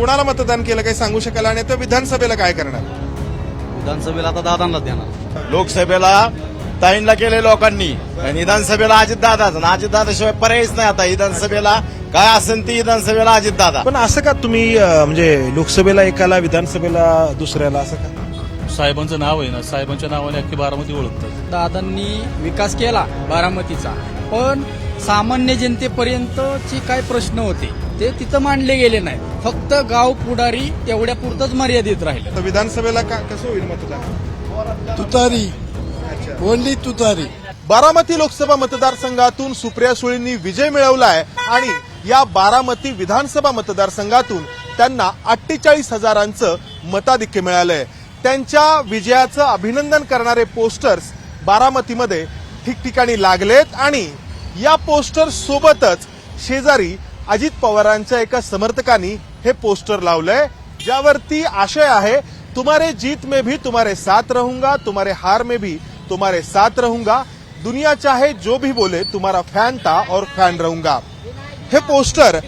कोणाला मतदान केलं काही सांगू शकाल आणि आता विधानसभेला काय करणार? विधानसभेला आता दादांना देणार. लोकसभेला ताईंला केले लोकांनी आणि विधानसभेला अजितदादाच आणि अजितदादाशिवाय पर्यायच नाही. आता विधानसभेला काय असेल ती विधानसभेला अजितदादा. पण असं का तुम्ही म्हणजे लोकसभेला एकाला विधानसभेला दुसऱ्याला असं का? साहेबांचं नाव आहे ना, साहेबांच्या नावाने अख्खी बारामती ओळखतात. दादांनी विकास केला बारामतीचा, पण सामान्य जनतेपर्यंतचे काय प्रश्न होते ते तिथं मांडले गेले नाहीत. फक्त गाव पुढारी तेवढ्या पुरतच मर्यादित राहिले. तर विधानसभेला कसं होईल मतदान? तुतारी, ओनली तुतारी. बारामती लोकसभा मतदारसंघातून सुप्रिया सुळेंनी विजय मिळवलाय आणि या बारामती विधानसभा मतदारसंघातून त्यांना 48,000 मताधिक्य मिळालंय. त्यांच्या विजयाचं अभिनंदन करणारे पोस्टर्स बारामतीमध्ये ठिकठिकाणी लागलेत आणि या पोस्टर्स सोबतच शेजारी अजित पवारांच्या एका समर्थकांनी हे पोस्टर लावलंय, ज्यावरती आशय आहे, तुम्हारे जीत में भी तुम्हारे साथ रहूंगा, तुम्हारे हार में भी तुम्हारे साथ रहूंगा, दुनिया चाहे जो भी बोले तुम्हारा फॅन था और फॅन रहूंगा. हे पोस्टर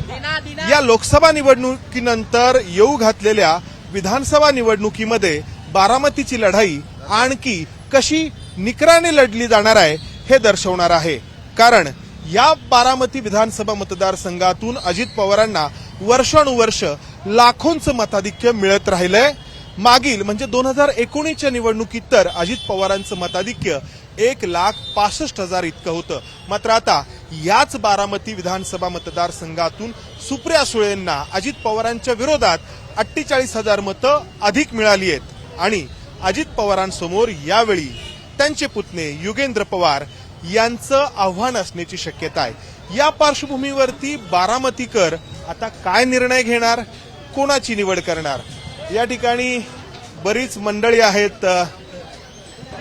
या लोकसभा निवडणुकीनंतर येऊ घातलेल्या विधानसभा निवडणुकीमध्ये बारामतीची लढाई आणखी कशी निकराने लढली जाणार आहे हे दर्शवणार आहे. कारण या बारामती विधानसभा मतदारसंघातून अजित पवारांना वर्षानुवर्ष लाखोंचं मताधिक्य मिळत राहिलंय. मागील म्हणजे 2019च्या निवडणुकीत तर अजित पवारांचं मताधिक्य 1,65,000 इतकं होतं. मात्र आता याच बारामती विधानसभा मतदारसंघातून सुप्रिया सुळेंना अजित पवारांच्या विरोधात 48,000 मतं अधिक मिळाली आहेत आणि अजित पवारांसमोर यावेळी त्यांचे पुतणे युगेंद्र पवार यांचं आव्हान असण्याची शक्यता आहे. या पार्श्वभूमीवरती बारामतीकर आता काय निर्णय घेणार, कोणाची निवड करणार? या ठिकाणी बरीच मंडळी आहेत.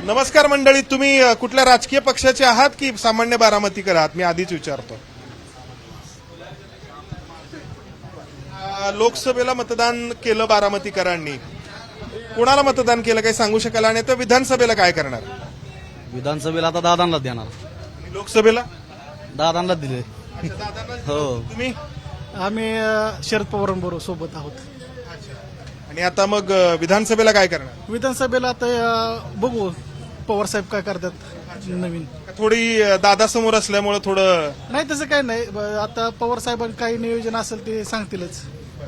नमस्कार मंडळी, तुम्ही कुठल्या राजकीय पक्षाचे आहात की सामान्य बारामतीकर आहात? मी आधीच विचारतो. लोकसभेला मतदान केलं बारामतीकरांनी, कोणाला मतदान केलं काही सांगू शकाल आणि आता विधानसभेला काय करणार? विधानसभेला आता दादांना देणार. लोकसभेला दादांना दिले. हो. तुम्ही? आम्ही शरद पवारांबरोबर सोबत आहोत. आणि आता मग विधानसभेला काय करणार? विधानसभेला आता बघू पवार साहेब काय करतात नवीन. थोडी दादा समोर असल्यामुळे थोडं नाही तसं काय नाही. आता पवार साहेबांनी काही नियोजन असेल ते सांगतीलच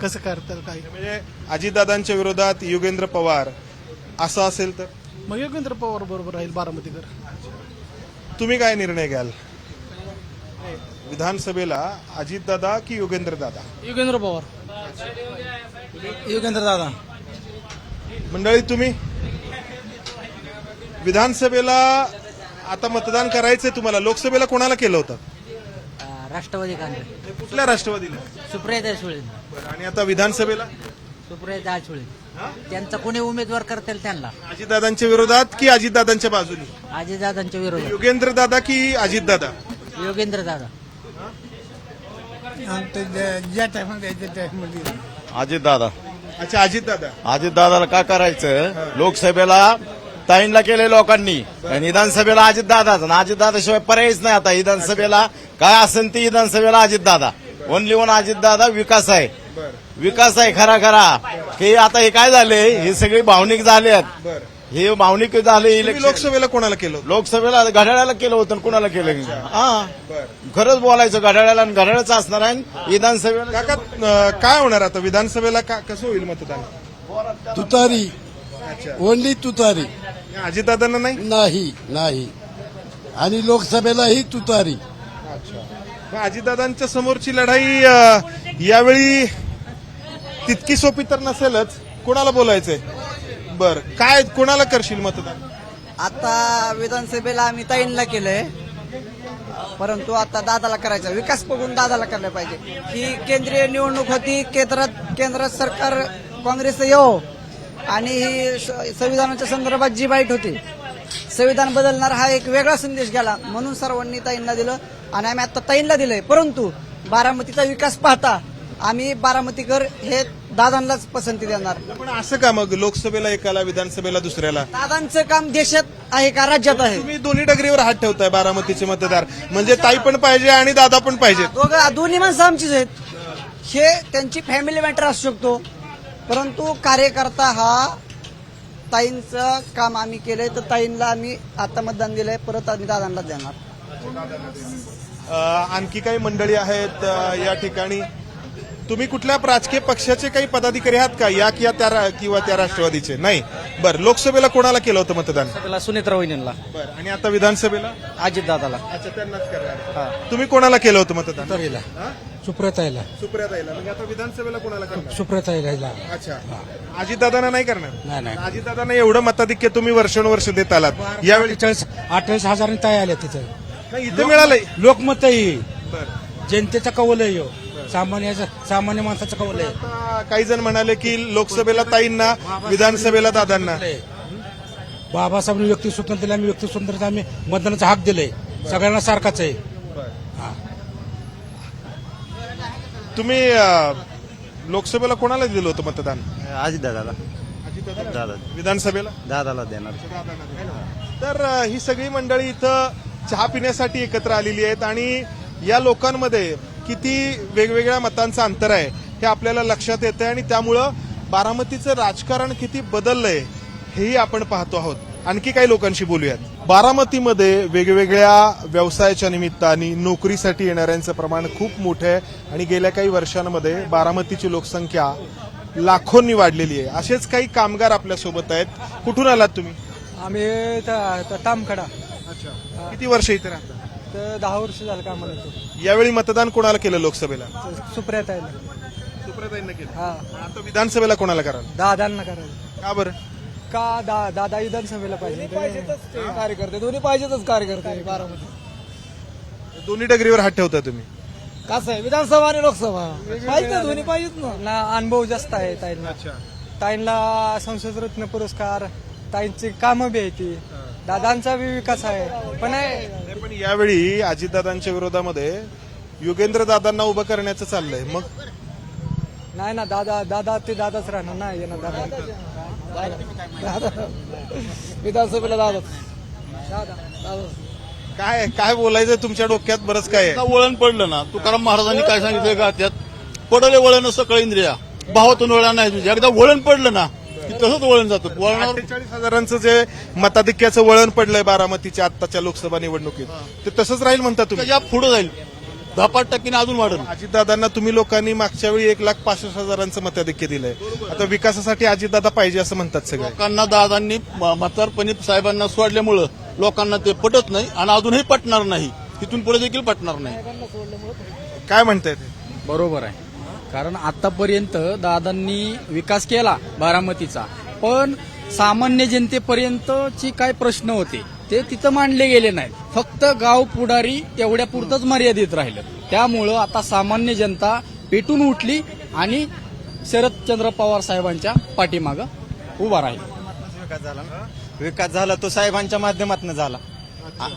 कसं करतात काय. म्हणजे अजितदादांच्या विरोधात युगेंद्र पवार असं असेल तर मग योगेंद्र पवार बरोबर राहील बारामतीकर. तुम्ही काय निर्णय घ्याल? विधानसभेला अजितदादा की युगेंद्र दादा? युगेंद्र पवार. युगेंद्र दादा. मंडळी, तुम्ही? विधानसभेला आता मतदान करायचंय तुम्हाला. लोकसभेला कोणाला केलं होतं? राष्ट्रवादी काँग्रेस. कुठल्या राष्ट्रवादीला? सुप्रिया सुळे. आणि आता विधानसभेला सुप्रिया सुळे. त्यांचा कोणी उमेदवार करतील त्यांना. अजितदादांच्या विरोधात की अजितदादांच्या बाजूने? अजितदादांच्या विरोधात. युगेंद्र दादा की अजितदादा? योगेंद्र दादा. ज्या टायमाला अजितदादा. अच्छा, अजितदादा. अजितदादाला काय करायचं? लोकसभेला ताईंला केले लोकांनी आणि विधानसभेला अजितदादाच आणि अजितदादाशिवाय पर्यायच नाही. आता विधानसभेला काय असेल ती विधानसभेला अजितदादा. Only one Ajitdada. विकास आहे, विकास आहे खरा खरा. हे आता हे काय झाले, हे सगळे भावनिक झाले आहेत. हे भावनिक झाले. तुम्ही लोकसभेला कोणाला केलं होतं? लोकसभेला घड्याळाला केलं होतं. कुणाला केलं? हा, खरंच बोलायचं घड्याळाला आणि घड्याळच असणार आहे. विधानसभेला काका काय होणार आता विधानसभेला? कसं होईल मतदान? तुतारी, ओनली तुतारी. अजितदादांना नाही? नाही नाही. आणि लोकसभेलाही तुतारी. मग अजितदादांच्या समोरची लढाई यावेळी तितकी सोपी तर नसेलच. कोणाला बोलायचंय? बर, काय कोणाला करशील मतदान? आता विधानसभेला आम्ही ताईंला केलंय, परंतु आता दादाला करायचं. विकास बघून दादाला करायला पाहिजे. ही केंद्रीय निवडणूक होती, केंद्र सरकार काँग्रेस येऊ आणि ही संविधानाच्या संदर्भात जी बाईट होती, संविधान बदलणार हा एक वेगळा संदेश गेला, म्हणून सर्वांनी ताईंना दिलं आणि आम्ही आता ताईंला दिलंय. परंतु बारामतीचा विकास पाहता आम्ही बारामतीकर हे दादांनाच पसंती देणार. पण असं का मग लोकसभेला एकाला विधानसभेला दुसऱ्याला? दादांचं काम देशात आहे का राज्यात आहे? तुम्ही दोन्ही डगरीवर हात ठेवताय. बारामतीचे मतदार म्हणजे ताई पण पाहिजे आणि दादा पण पाहिजे. दोन्ही माणसं आमचीच आहेत. हे त्यांची फॅमिली मॅटर असू शकतो, परंतु कार्यकर्ता हा ताईंचं काम आम्ही केलंय तर ताईंना आम्ही आता मतदान दिलंय, परत आम्ही दादांना देणार. आणखी काही मंडळी आहेत या ठिकाणी. तुम्ही कुठल्या राजकीय पक्षाचे काही पदाधिकारी आहात का, या किंवा त्या राष्ट्रवादीचे? नाही. बरं, लोकसभेला कोणाला केलं होतं मतदान? सुनेत्रा वहिनींना, बरं, आणि आता विधानसभेला? अजित दादाला. अच्छा, त्यांनाच करणार. तुम्ही कोणाला केलं होतं मतदान? हा? सुप्रताईला सुप्रियाताईला. म्हणजे आता विधानसभेला कोणाला करणार? सुप्रताईला अच्छा, अजितदादांना नाही करणार? नाही. अजितदादांना एवढं मताधिक्य तुम्ही वर्षानुवर्ष देत आलात, यावेळी 48,000 ताई आल्या तिथं. नाही, इथं मिळालंय. लोकमत आहे, बरं. जनतेचा कौल आहे ह्यो. सामान्य माणसाचा कौल आहे. आता काही जण म्हणाले की लोकसभेला ताईंना, विधानसभेला दादांना. बाबासाहेबांनी व्यक्ती स्वतंत्र दिलं, आम्ही व्यक्ती स्वतंत्र, आम्ही मतदानाचा हक दिलाय, सगळ्यांना सारखाच आहे. तुम्ही लोकसभेला कोणाला दिलं होतं मतदान? अजित दादाला. दादा. विधानसभेला? दादाला देणार. तर ही सगळी मंडळी इथं चहा पिण्यासाठी एकत्र आलेली आहेत आणि या लोकांमध्ये किती वेगवेगळ्या मतांचं अंतर आहे हे आपल्याला लक्षात येतंय आणि त्यामुळं बारामतीचं राजकारण किती बदललंय हेही आपण पाहतो आहोत. आणखी काही लोकांशी बोलूयात. बारामतीमध्ये वेगवेगळ्या व्यवसायाच्या निमित्ताने नोकरीसाठी येणाऱ्यांचं प्रमाण खूप मोठं आहे आणि गेल्या काही वर्षांमध्ये बारामतीची लोकसंख्या लाखोंनी वाढलेली आहे. असेच काही कामगार आपल्यासोबत आहेत. कुठून आलात तुम्ही? आम्ही तामखडा. अच्छा, किती वर्ष इथे राहतात? 10 वर्ष झालं का म्हणतो. यावेळी मतदान कोणाला केलं लोकसभेला? सुप्रियाताईला. सुप्रियाताईंना केलं. हा, आता विधानसभेला कोणाला कराल? दादांना करायचं. का बरं? का दादा विधानसभेला पाहिजे कार्यकर्ते, दोन्ही पाहिजेतच कार्यकर्ते बारामती. दोन्ही डगरीवर हात ठेवता तुम्ही. कसं आहे, विधानसभा आणि लोकसभा पाहिजे, दोन्ही पाहिजेत ना. अनुभव जास्त आहे ताईंना. ताईंना संसद रत्न पुरस्कार, ताईंची कामं बी आहे ती, दादांचा बी विकास आहे. पण पण यावेळी अजितदादांच्या विरोधामध्ये योगेंद्र दादांना उभं करण्याचं चाललंय. मग नाही ना, दादा ते दादाच राहणार ना. येणार दादा विधानसभेला दादा. काय बोलायचं तुमच्या डोक्यात? बरंच काय आहे. वळण पडलं ना, तुकाराम महाराजांनी काय सांगितलं का, त्यात पडले वळण सकळ इंद्रिया, भावातून वळण नाही तुझ्या. एकदा वळण पडलं ना की तसंच वळण जातं. वळणावर 48,000 जे मताधिक्याचं वळण पडलंय बारामतीच्या आत्ताच्या लोकसभा निवडणुकीत, ते तसंच राहील म्हणता तुम्ही? त्याच्या पुढे जाईल, 10-5% अजून वाढेल. अजितदादांना तुम्ही लोकांनी मागच्या वेळी 1,65,000 मताधिक्य दिलंय. आता विकासासाठी अजितदादा पाहिजे असं म्हणतात सगळे. लोकांना दादांनी म्हातारपणी साहेबांना सोडल्यामुळं लोकांना ते पटत नाही आणि अजूनही पटणार नाही, तिथून पुढे देखील पटणार नाही. काय म्हणताय ते? बरोबर आहे, कारण आतापर्यंत दादांनी विकास केला बारामतीचा, पण सामान्य जनतेपर्यंतचे काय प्रश्न होते ते तिथं मांडले गेले नाहीत. फक्त गाव पुढारी तेवढ्या पुरतच मर्यादित राहिलं. त्यामुळं आता सामान्य जनता पेटून उठली आणि शरदचंद्र पवार साहेबांच्या पाठीमागं उभा राहिली. विकास झाला तो साहेबांच्या माध्यमातून झाला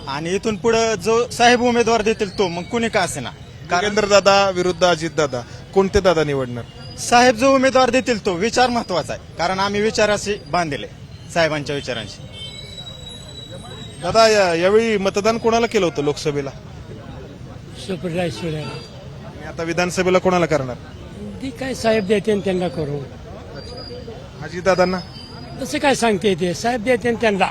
आणि इथून पुढे जो साहेब उमेदवार देतील तो, मग कुणी का असेना. योगेंद्र दादा विरुद्ध अजितदादा, कोणते दादा निवडणार? साहेब जो उमेदवार देतील तो. विचार महत्वाचा आहे, कारण आम्ही विचाराशी बांधले, साहेबांच्या विचारांशी. दादा, यावेळी मतदान कोणाला केलं होतं लोकसभेला? सुप्रिया. आणि आता विधानसभेला कोणाला करणार? ती काय साहेब देते त्यांना करू, अजितदादांना? तसं काय सांगते ते, साहेब देते त्यांना.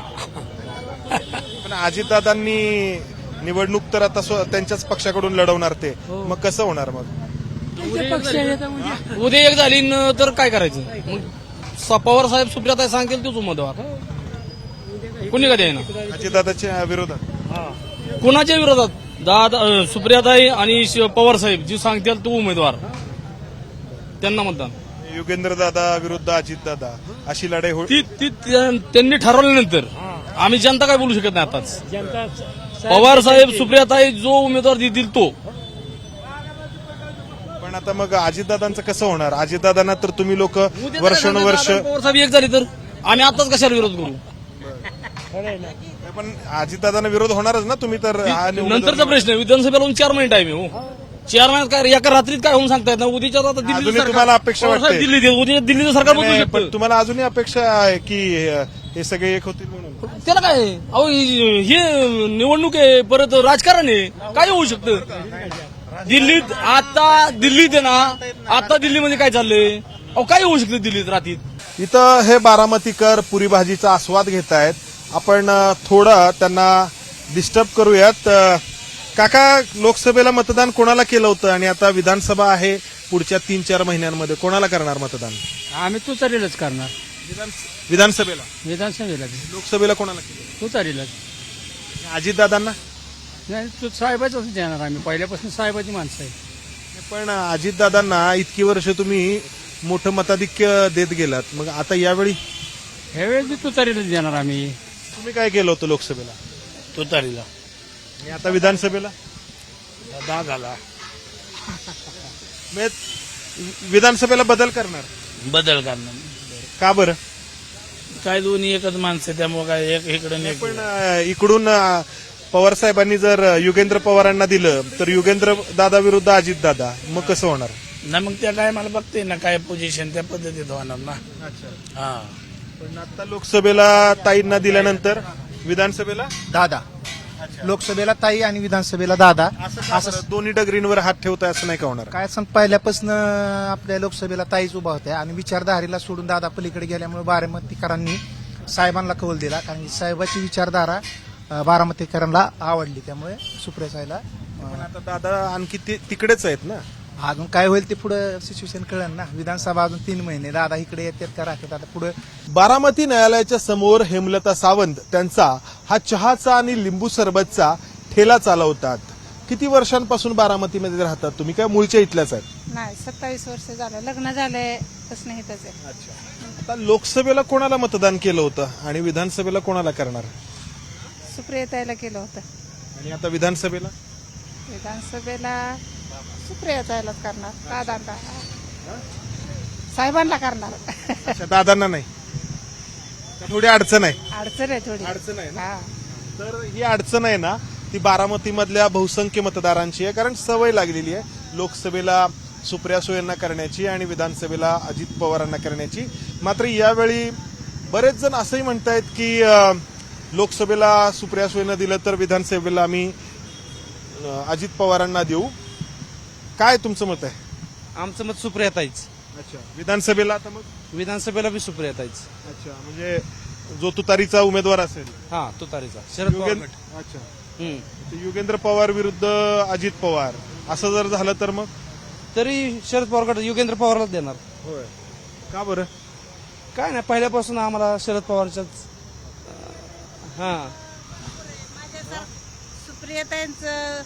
पण अजितदादांनी निवडणूक तर आता त्यांच्याच पक्षाकडून लढवणार ते, मग कसं होणार? मग उद्या एक झाली तर काय करायचं? मग पवार साहेब सुप्रियाताई सांगतील तोच उमेदवार, कुणी कधी ना अजितदादाच्या विरोधात. कुणाच्या विरोधात? दादा सुप्रियाताई आणि पवार साहेब जे सांगतील तो उमेदवार, त्यांना मतदान. योगेंद्र दादा विरुद्ध अजितदादा अशी लढाई होईल. ती त्यांनी ठरवल्यानंतर आम्ही जनता काय बोलू शकत नाही आताच. पवार साहेब सुप्रियाताई जो उमेदवार देतील तो. पण आता मग अजितदादांचं कसं होणार? अजितदादांना तर तुम्ही लोक वर्षानुवर्ष. पवार साहेब एक झाली तर आम्ही आताच कशाला विरोध करू? पण अजितदादांना विरोध होणारच ना तुम्ही तर. नंतरचा प्रश्न आहे. विधानसभेला 4 महिने टाइम आहे. 4 महिन्यात काय एका रात्रीत काय होऊन सांगता येत ना. उद्याच्या आता अजूनही तुम्हाला अपेक्षा वाटते? दिल्लीचं सरकार बदलू पण शकतं. तुम्हाला अजूनही अपेक्षा आहे की हे सगळे एक होतील म्हणून? त्याला काय अहो, हे निवडणूक आहे, परत राजकारण आहे, काय होऊ शकतं? दिल्लीत आहे ना, आता दिल्लीमध्ये काय चाललंय? अहो काय होऊ शकतं दिल्लीत रात्रीत? इथं हे बारामतीकर पुरी भाजीचा आस्वाद घेत आहेत. आपण थोडं त्यांना डिस्टर्ब करूयात. काका, लोकसभेला मतदान कोणाला केलं होतं आणि आता विधानसभा आहे पुढच्या 3-4 महिन्यांमध्ये, कोणाला करणार मतदान? आम्ही तुतारीलाच करणार. विधानसभेला? विधानसभेला लोकसभेला कोणाला केलं? तुतारीलाच. अजितदादांना? नाही, तू साहेबाच देणार आम्ही, पहिल्यापासून साहेबाची माणसं आहे. पण अजितदादांना इतकी वर्ष तुम्ही मोठं मताधिक्य देत गेलात, मग आता यावेळी ह्यावेळेस बी तुतारीलाच देणार आम्ही. तुम्ही काय केलं होतं लोकसभेला तुतारीला आणि आता विधानसभेला? दादाला विधानसभेला बदल करणार? बदल करणार. का बरं? काय दोन्ही एकच माणसं आहे, त्यामुळे काय एक इकडे पण इकडून पवार साहेबांनी जर युगेंद्र पवारांना दिलं तर युगेंद्र दादा विरुद्ध अजित दादा, मग कसं होणार? ना मग त्या टायमाला बघते ना काय पोझिशन त्या पद्धतीत होणार ना. हा, पण आता लोकसभेला ताईंना दिल्यानंतर विधानसभेला दादा. लोकसभेला ताई आणि विधानसभेला दादा. असं दोन्ही डगरींवर हात ठेवताय असं नाही का होणार? काय सांग, पहिल्यापासून आपल्या लोकसभेला ताईच उभा होत्या आणि विचारधारेला सोडून दादा पलीकडे गेल्यामुळे बारामतीकरांनी साहेबांना कौल दिला, कारण की साहेबाची विचारधारा बारामतीकरांना आवडली, त्यामुळे सुप्रियाताईला. पण आता दादा आणखी तिकडेच आहेत ना. अजून काय होईल ते पुढे सिच्युएशन कळेल ना. विधानसभा अजून 3 महिने, दादा इकडे येतात का राहतात आता पुढे. बारामती न्यायालयाच्या समोर हेमलता सावंत त्यांचा हा चहाचा आणि लिंबू सरबतचा ठेला चालवतात. किती वर्षांपासून बारामतीमध्ये राहतात तुम्ही? काय मूळच्या इथल्याच आहेत? नाही, 27 वर्ष झालं, लग्न झालंय तसं नाही त्याचे. आता लोकसभेला कोणाला मतदान केलं होतं आणि विधानसभेला कोणाला करणार? सुप्रियाताईला केलं होतं. आणि आता विधानसभेला? विधानसभेला सुप्रियाताईलाच करणार, दादांना साहेबांना करणार. अच्छा, दादांना नाही? थोडी अडचण आहे. अडचण आहे थोडी. अडचण आहे ना? हा. तर ही अडचण आहे ना, ती बारामतीमधल्या बहुसंख्य मतदारांची आहे, कारण सवय लागलेली आहे लोकसभेला सुप्रिया सुळेंना करण्याची आणि विधानसभेला अजित पवारांना करण्याची. मात्र यावेळी बरेच जण असंही म्हणतायत की लोकसभेला सुप्रिया सुळेंना दिलं तर विधानसभेला आम्ही अजित पवारांना देऊ. काय तुमचं मत आहे? आमचं मत सुप्रियाताईच. अच्छा, विधानसभेला आता मग? विधानसभेला बी सुप्रियाताईच. अच्छा, म्हणजे जो तुतारीचा उमेदवार असेल? हा, तुतारीचा शरद पवार. अच्छा, युगेंद्र पवार विरुद्ध अजित पवार असं जर झालं तर मग? तरी शरद पवारकडे युगेंद्र पवारलाच देणार. होय. का बरं? काय नाही, पहिल्यापासून आम्हाला शरद पवारच्याच. हा, सुप्रियाताईंचं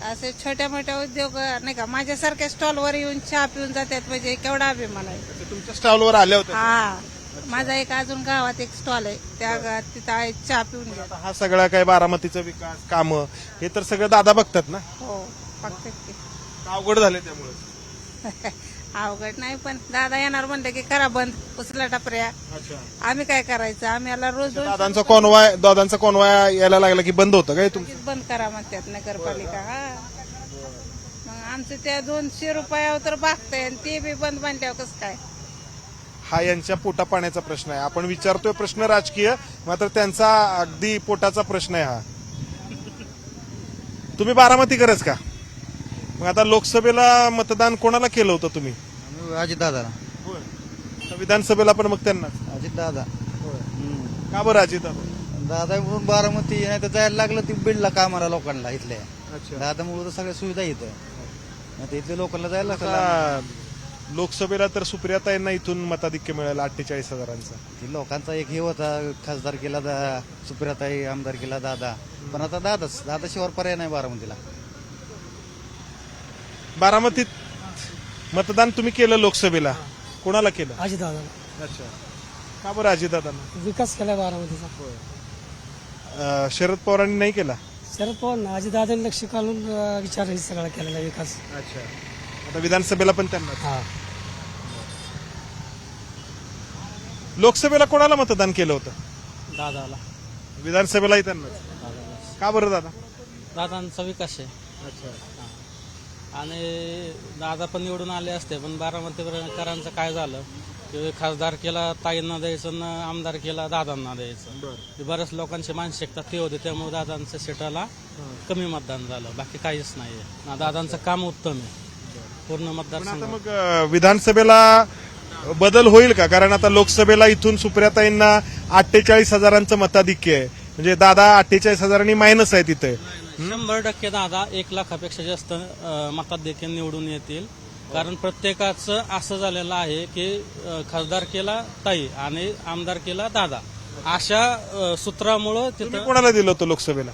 असे छोट्या मोठ्या उद्योग नाही का, माझ्यासारख्या स्टॉलवर येऊन चहा पिऊन जातात, म्हणजे केवढा अभिमान आहे. तुमच्या स्टॉलवर आल्या होत्या? हा, माझा एक अजून गावात एक स्टॉल आहे, त्या तिथं चहा पिऊन घेतात. हा सगळा काय बारामतीचा विकास, कामं हे तर सगळं दादा बघतात ना. हो, बघतात की. अवघड झाले त्यामुळे? अवघड नाही, पण दादा येणार म्हणलं की करा बंद उचला टपऱ्या. अच्छा, आम्ही काय करायचं, आम्ही याला रोज दादांचा कॉन्वॉय यायला लागला की बंद होतं काय तुमचं? बंद करा म्हणतात नगरपालिका. हा, मग आमचं त्या 200 रुपयावर तर भागतंय आणि ते बी बंद बांधल्यावर कसं काय? हा यांच्या पोटा पाण्याचा प्रश्न आहे. आपण विचारतोय प्रश्न राजकीय, मात्र त्यांचा अगदी पोटाचा प्रश्न आहे हा. तुम्ही बारामतीकरच का? मग आता लोकसभेला मतदान कोणाला केलं होतं तुम्ही? अजित दादा. विधानसभेला पण मग त्यांना? अजित दादा. का बरं अजित दादा? दादा म्हणून बारामती नाही तर जायला लागलं ती बीडला कामाला लोकांना इथल्या. अच्छा, दादामुळे तर सगळ्या सुविधा येतं, नाही तर इथल्या लोकांना जायला लागलं. आता लोकसभेला तर सुप्रियाताईंना इथून मताधिक्य मिळालं 48,000. लोकांचा एक हे होता, खासदार केला सुप्रियाताई, आमदार केला दादा, पण आता दादाशिवाय पर्याय नाही बारामतीला. बारामतीत मतदान तुम्ही केलं लोकसभेला, कोणाला केलं? अजितदादा. अच्छा, का बरं अजितदादांना? विकास केला बारामतीचा. शरद पवारांनी नाही केला? शरद पवार अजितदादांनी लक्ष घालून विचार सगळा केलेला विकास. अच्छा, आता विधानसभेला पण त्यांना? हा, लोकसभेला कोणाला मतदान केलं होतं? दादाला. विधानसभेलाही त्यांना? का बरं दादा? दादांचा विकास आहे. अच्छा, आणि दादा पण निवडून आले असते, पण बारामतीकरांचं काय झालं, की खासदार केला ताईंना द्यायचं ना आमदार केला दादांना द्यायचं. हे बऱ्याच लोकांची मानसिकता ते होते, त्यामुळे दादांच्या सीटाला कमी मतदान झालं, बाकी काहीच नाहीये ना. दादांचं काम उत्तम आहे पूर्ण पण आता मतदारसंघ. मग विधानसभेला बदल होईल का? कारण आता लोकसभेला इथून सुप्रियाताईंना 48,000 मताधिक्य आहे, म्हणजे दादा 48,000 मायनस आहे तिथे. 100% दादा 1 लाखापेक्षा जास्त मतात देखील निवडून येतील. कारण प्रत्येकाचं असं झालेलं आहे की खासदार केला ताई आणि आमदार केला दादा, अशा सूत्रामुळं तुम्ही तिथं कोणाला दिलं होतं लोकसभेला?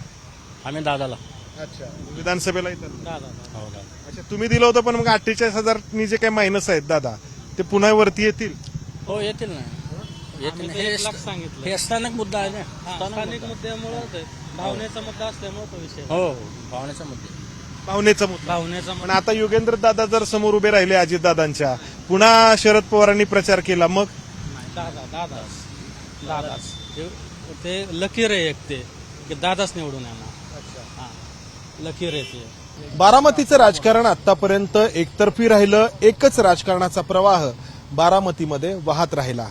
आम्ही दादाला. अच्छा, विधानसभेला इथं दादा अच्छा तुम्ही दिलं होतं, पण मग 48,000 जे काही मायनस आहेत दादा ते पुन्हा वरती येतील? हो येतील ना, येतील. हे सांगितलं हे स्थानिक मुद्दा आहे ना, स्थानिक मुद्द्यामुळे भावनेचा मुद्दा असल्यामुळे तो विषय. हो भावनेचा मुद्दा, भावनेचा मुद्दा. भावनेचा पण आता योगेंद्र दादा जर समोर उभे राहिले अजितदादांच्या, पुन्हा शरद पवारांनी प्रचार केला, मग दादाच ते लकीर आहे एक, ते की दादाच निवडून येणार. लकीर आहे ते. बारामतीचं राजकारण आतापर्यंत एकतर्फी राहिलं. एकच राजकारणाचा प्रवाह बारामतीमध्ये वाहत राहिला.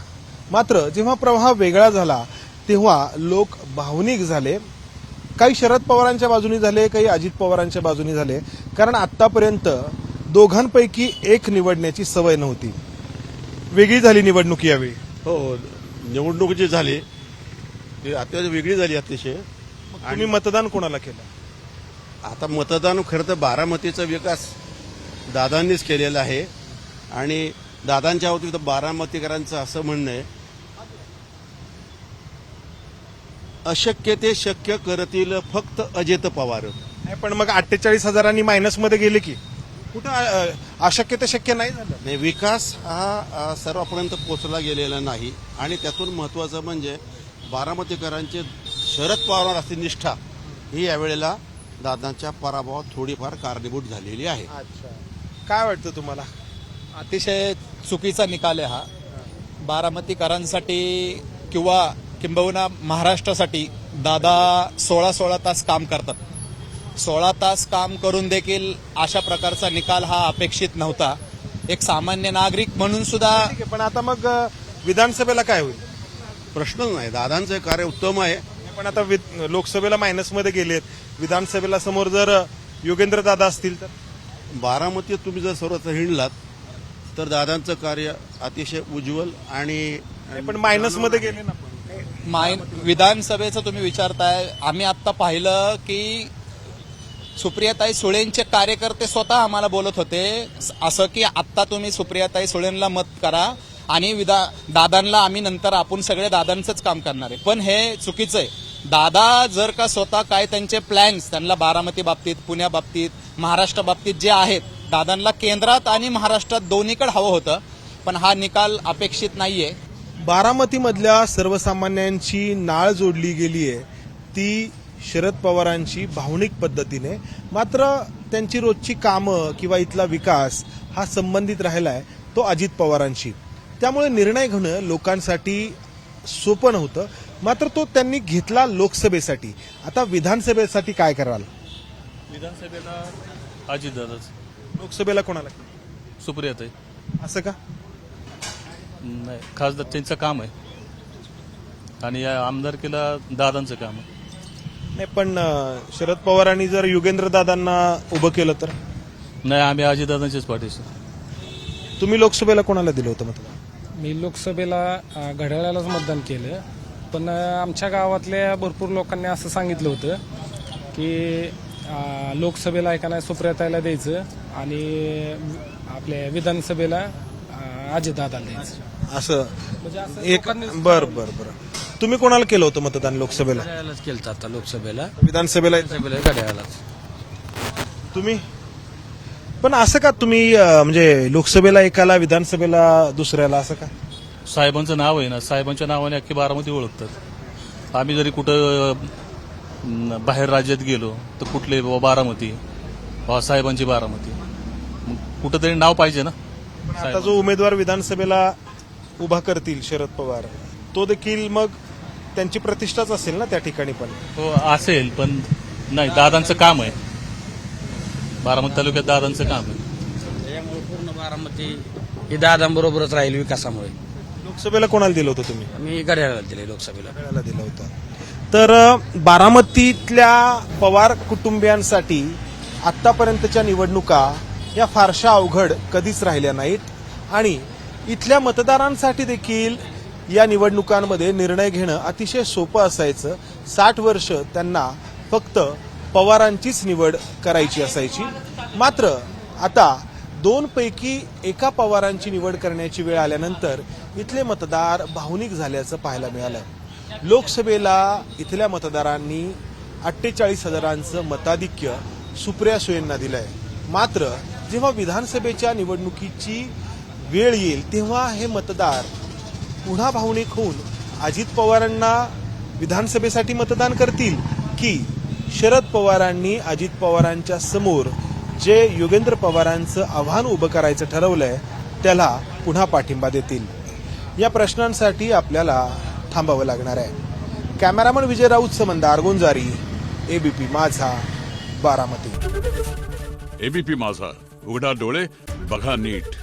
मात्र जेव्हा प्रवाह वेगळा झाला तेव्हा लोक भावनिक झाले. काही शरद पवारांच्या बाजूनी झाले, काही अजित पवारांच्या बाजूनी झाले. कारण आतापर्यंत दोघांपैकी एक निवडण्याची सवय नव्हती. वेगळी झाली निवडणूक यावेळी. हो, निवडणूक जी झाली ती अत्यंत वेगळी झाली अतिशय. तुम्ही मतदान कोणाला केलं? आता मतदान खरं तर बारामतीचा विकास दादांनीच केलेला आहे आणि दादांच्या बाबतीत बारामतीकरांचं असं म्हणणं आहे, अशक्य ते शक्य करतील फक्त अजित पवार. नाही, पण मग 48,000 मायनसमध्ये गेले की कुठं अशक्य ते शक्य नाही झालं. नाही, विकास हा सर्वांपर्यंत पोहोचला गेलेला नाही आणि त्यातून महत्वाचं म्हणजे बारामतीकरांची शरद पवारांवर असलेली निष्ठा ही यावेळेला दादांच्या पराभवात थोडीफार कारणीभूत झालेली आहे. अच्छा, काय वाटतं तुम्हाला? अतिशय चुकीचा निकाल आहे हा. बारामतीकरांसाठी किंवा किंबहुना महाराष्ट्रासाठी दादा 16 तास काम करतात. 16 तास काम करून देखील अशा प्रकारचा निकाल हा अपेक्षित नव्हता. एक सामान्य नागरिक म्हणून सुद्धा. ठीक आहे, पण आता मग विधानसभेला काय होईल? प्रश्नच नाही, दादांचं कार्य उत्तम आहे. पण आता लोकसभेला मायनसमध्ये गेलेत, विधानसभेला समोर जर योगेंद्र दादा असतील तर? बारामतीत तुम्ही जर सर्वत्र हिंडलात तर दादांचं कार्य अतिशय उज्ज्वल आणि पण मायनसमध्ये गेले ना. विधानसभेचं तुम्ही विचारताय. आम्ही आता पाहिलं की सुप्रियाताई सुळेंचे कार्यकर्ते स्वतः आम्हाला बोलत होते असं की आत्ता तुम्ही सुप्रियाताई सुळेंना मत करा आणि दादांना आम्ही नंतर आपण सगळे दादांचंच काम करणार आहे. पण हे चुकीचं आहे. दादा जर का स्वतः काय त्यांचे प्लॅन्स त्यांना बारामती बाबतीत, पुण्या बाबतीत, महाराष्ट्र बाबतीत जे आहेत, दादांना केंद्रात आणि महाराष्ट्रात दोन्हीकडे हवं होतं, पण हा निकाल अपेक्षित नाहीये. बारामतीमधल्या सर्वसामान्यांची नाळ जोडली गेली आहे ती शरद पवारांची भावनिक पद्धतीने. मात्र त्यांची रोजची कामं किंवा इथला विकास हा संबंधित राहिलाय तो अजित पवारांशी. त्यामुळे निर्णय घेणं लोकांसाठी सोपं नव्हतं. मात्र तो त्यांनी घेतला लोकसभेसाठी. आता विधानसभेसाठी काय कराल? विधानसभेला अजितदादाच, लोकसभेला कोणाला? सुप्रियाताई. असं का? नाही, खासदार त्यांचं काम आहे आणि या आमदारकीला दादांचं काम आहे. नाही, पण शरद पवारांनी जर योगेंद्र दादांना उभं केलं तर? नाही, आम्ही अजितदादांचेच पाठीशी. तुम्ही लोकसभेला कोणाला दिलं होतं मतदान? मी लोकसभेला घड्याळालाच मतदान केलं. पण आमच्या गावातल्या भरपूर लोकांनी असं सांगितलं होतं की लोकसभेला आहे का नाही सुप्रियाताईला द्यायचं आणि आपल्या विधानसभेला अजितदादाला द्यायचं. असं एक बर बर बर. तुम्ही कोणाला केलं होतं मतदान लोकसभेला? केलं आता लोकसभेला, विधानसभेला घड्याळालाच. तुम्ही पण असं का तुम्ही म्हणजे लोकसभेला एकाला विधानसभेला दुसऱ्याला असं का? साहेबांचं नाव आहे ना, साहेबांच्या नावाने अख्खी बारामती ओळखतात. आम्ही जरी कुठं बाहेर राज्यात गेलो तर कुठले बारामती, साहेबांची बारामती, कुठंतरी नाव पाहिजे ना. आता जो उमेदवार विधानसभेला उभा करतील शरद पवार, तो देखील मग त्यांची प्रतिष्ठाच असेल ना त्या ठिकाणी. पण हो असेल, पण नाही, दादांचं काम आहे. बारामती तालुक्यात दादांचं काम आहे. त्याच्यामुळे पूर्ण बारामती ही दादांबरोबरच राहील विकासामुळे. लोकसभेला कोणाला दिलं होतं तुम्ही? मी घड्याळाला दिले लोकसभेला. घड्याळाला दिलं होतं. तर बारामतीतल्या पवार कुटुंबियांसाठी आतापर्यंतच्या निवडणुका या फारशा अवघड कधीच राहिल्या नाहीत आणि इथल्या मतदारांसाठी देखील या निवडणुकांमध्ये निर्णय घेणं अतिशय सोपं असायचं. 60 वर्ष त्यांना फक्त पवारांचीच निवड करायची असायची. मात्र आता 2 पैकी एका पवारांची निवड करण्याची वेळ आल्यानंतर इथले मतदार भावनिक झाल्याचं पाहायला मिळालं. लोकसभेला इथल्या मतदारांनी 48,000चं मताधिक्य सुप्रिया सुळेंना दिलंय. मात्र जेव्हा विधानसभेच्या निवडणुकीची वेळ येईल तेव्हा हे मतदार पुन्हा भावनिक होऊन अजित पवारांना विधानसभेसाठी मतदान करतील की शरद पवारांनी अजित पवारांच्या समोर जे योगेंद्र पवारांचं आव्हान उभं करायचं ठरवलंय त्याला पुन्हा पाठिंबा देतील. या प्रश्नांसाठी आपल्याला थांबावं लागणार आहे. कॅमेरामन विजय राऊत, मंदार गुंजारी, एबीपी माझा, बारामती. एबीपी माझा, उघडा डोळे बघा नीट.